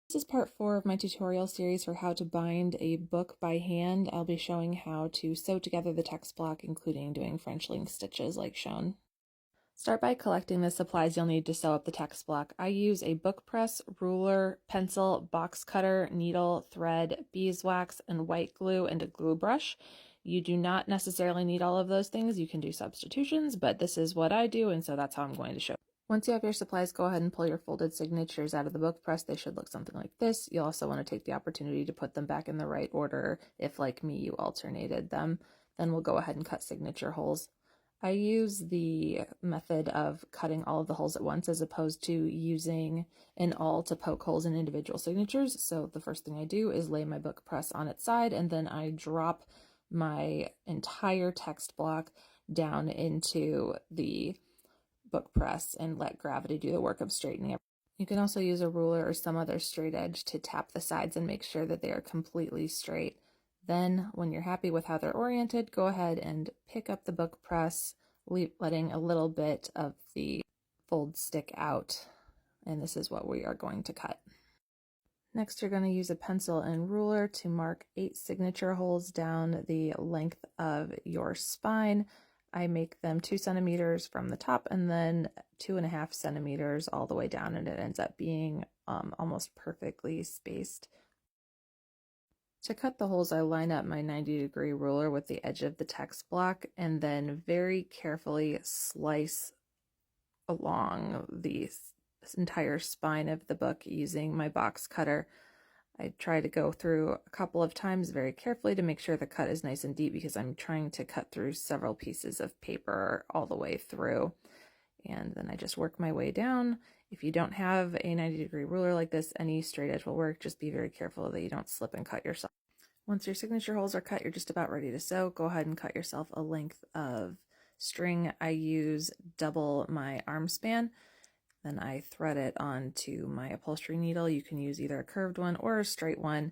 This is part 4 of my tutorial series for how to bind a book by hand. I'll be showing how to sew together the text block, including doing French link stitches like shown. Start by collecting the supplies you'll need to sew up the text block. I use a book press, ruler, pencil, box cutter, needle, thread, beeswax, and white glue, and a glue brush. You do not necessarily need all of those things. You can do substitutions, but this is what I do, and so that's how I'm going to show. Once you have your supplies, go ahead and pull your folded signatures out of the book press. They should look something like this. You'll also want to take the opportunity to put them back in the right order if, like me, you alternated them. Then we'll go ahead and cut signature holes. I use the method of cutting all of the holes at once as opposed to using an awl to poke holes in individual signatures. So the first thing I do is lay my book press on its side, and then I drop my entire text block down into the book press and let gravity do the work of straightening it. You can also use a ruler or some other straight edge to tap the sides and make sure that they are completely straight. Then, when you're happy with how they're oriented, go ahead and pick up the book press, letting a little bit of the fold stick out, and this is what we are going to cut. Next, you're going to use a pencil and ruler to mark 8 signature holes down the length of your spine. I make them 2 centimeters from the top and then 2.5 centimeters all the way down, and it ends up being almost perfectly spaced. To cut the holes, I line up my 90-degree ruler with the edge of the text block and then very carefully slice along the entire spine of the book using my box cutter. I try to go through a couple of times very carefully to make sure the cut is nice and deep, because I'm trying to cut through several pieces of paper all the way through. And then I just work my way down. If you don't have a 90-degree ruler like this, any straight edge will work. Just be very careful that you don't slip and cut yourself. Once your signature holes are cut, you're just about ready to sew. Go ahead and cut yourself a length of string. I use double my arm span. Then I thread it onto my upholstery needle. You can use either a curved one or a straight one.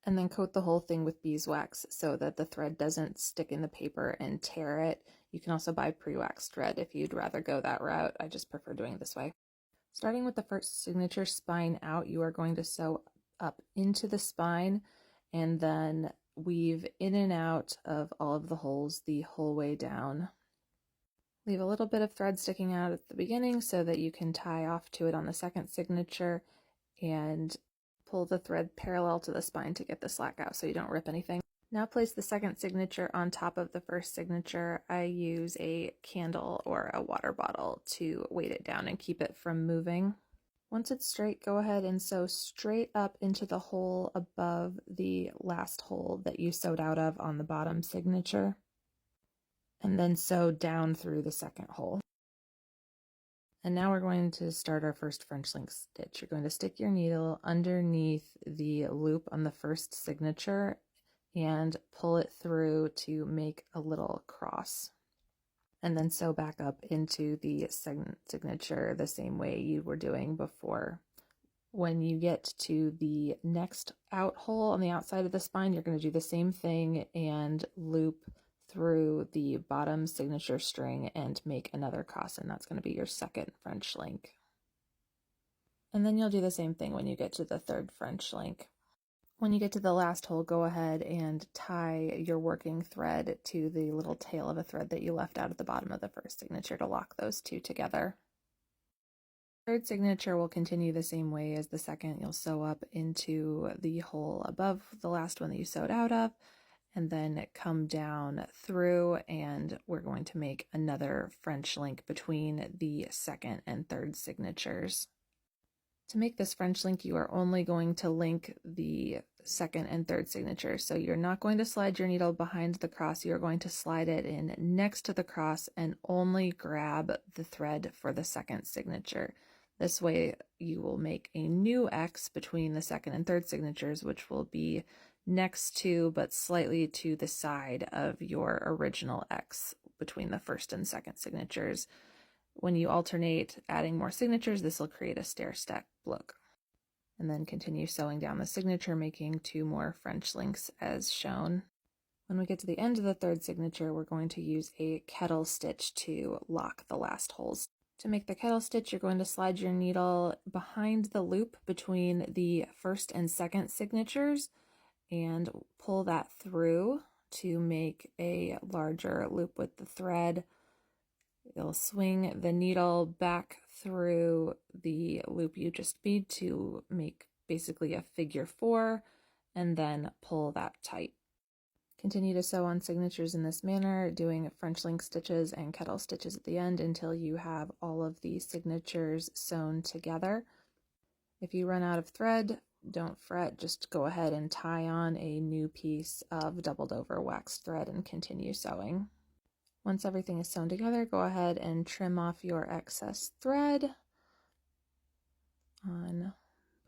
And then coat the whole thing with beeswax so that the thread doesn't stick in the paper and tear it. You can also buy pre-waxed thread if you'd rather go that route. I just prefer doing it this way. Starting with the first signature spine out, you are going to sew up into the spine and then weave in and out of all of the holes the whole way down. Leave a little bit of thread sticking out at the beginning so that you can tie off to it on the second signature, and pull the thread parallel to the spine to get the slack out so you don't rip anything. Now place the second signature on top of the first signature. I use a candle or a water bottle to weight it down and keep it from moving. Once it's straight, go ahead and sew straight up into the hole above the last hole that you sewed out of on the bottom signature, and then sew down through the second hole. And now we're going to start our first French link stitch. You're going to stick your needle underneath the loop on the first signature and pull it through to make a little cross. And then sew back up into the second signature the same way you were doing before. When you get to the next out hole on the outside of the spine, you're going to do the same thing and loop through the bottom signature string and make another cross, and that's going to be your second French link. And then you'll do the same thing when you get to the third French link. When you get to the last hole, go ahead and tie your working thread to the little tail of a thread that you left out at the bottom of the first signature to lock those two together. Third signature will continue the same way as the second. You'll sew up into the hole above the last one that you sewed out of, and then come down through, and we're going to make another French link between the second and third signatures. To make this French link, you are only going to link the second and third signature. So you're not going to slide your needle behind the cross. You're going to slide it in next to the cross and only grab the thread for the second signature. This way you will make a new X between the second and third signatures, which will be next to but slightly to the side of your original X between the first and second signatures. When you alternate adding more signatures, this will create a stair-step look. And then continue sewing down the signature, making 2 more French links as shown. When we get to the end of the third signature, we're going to use a kettle stitch to lock the last holes. To make the kettle stitch, you're going to slide your needle behind the loop between the first and second signatures and pull that through to make a larger loop with the thread. You'll swing the needle back through the loop you just made to make basically a figure 4, and then pull that tight. Continue to sew on signatures in this manner, doing French link stitches and kettle stitches at the end until you have all of the signatures sewn together. If you run out of thread, don't fret, just go ahead and tie on a new piece of doubled over waxed thread and continue sewing. Once everything is sewn together, go ahead and trim off your excess thread on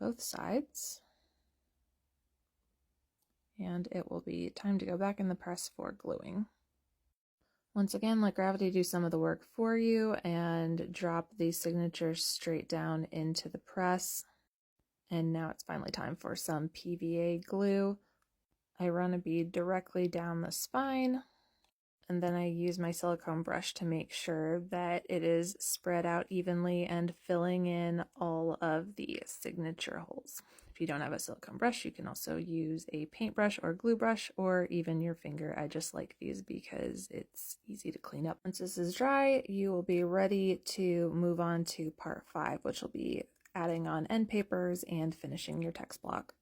both sides. And it will be time to go back in the press for gluing. Once again, let gravity do some of the work for you and drop these signatures straight down into the press. And now it's finally time for some PVA glue. I run a bead directly down the spine, and then I use my silicone brush to make sure that it is spread out evenly and filling in all of the signature holes. If you don't have a silicone brush, you can also use a paintbrush or glue brush or even your finger. I just like these because it's easy to clean up. Once this is dry, you will be ready to move on to part 5, which will be adding on end papers and finishing your text block.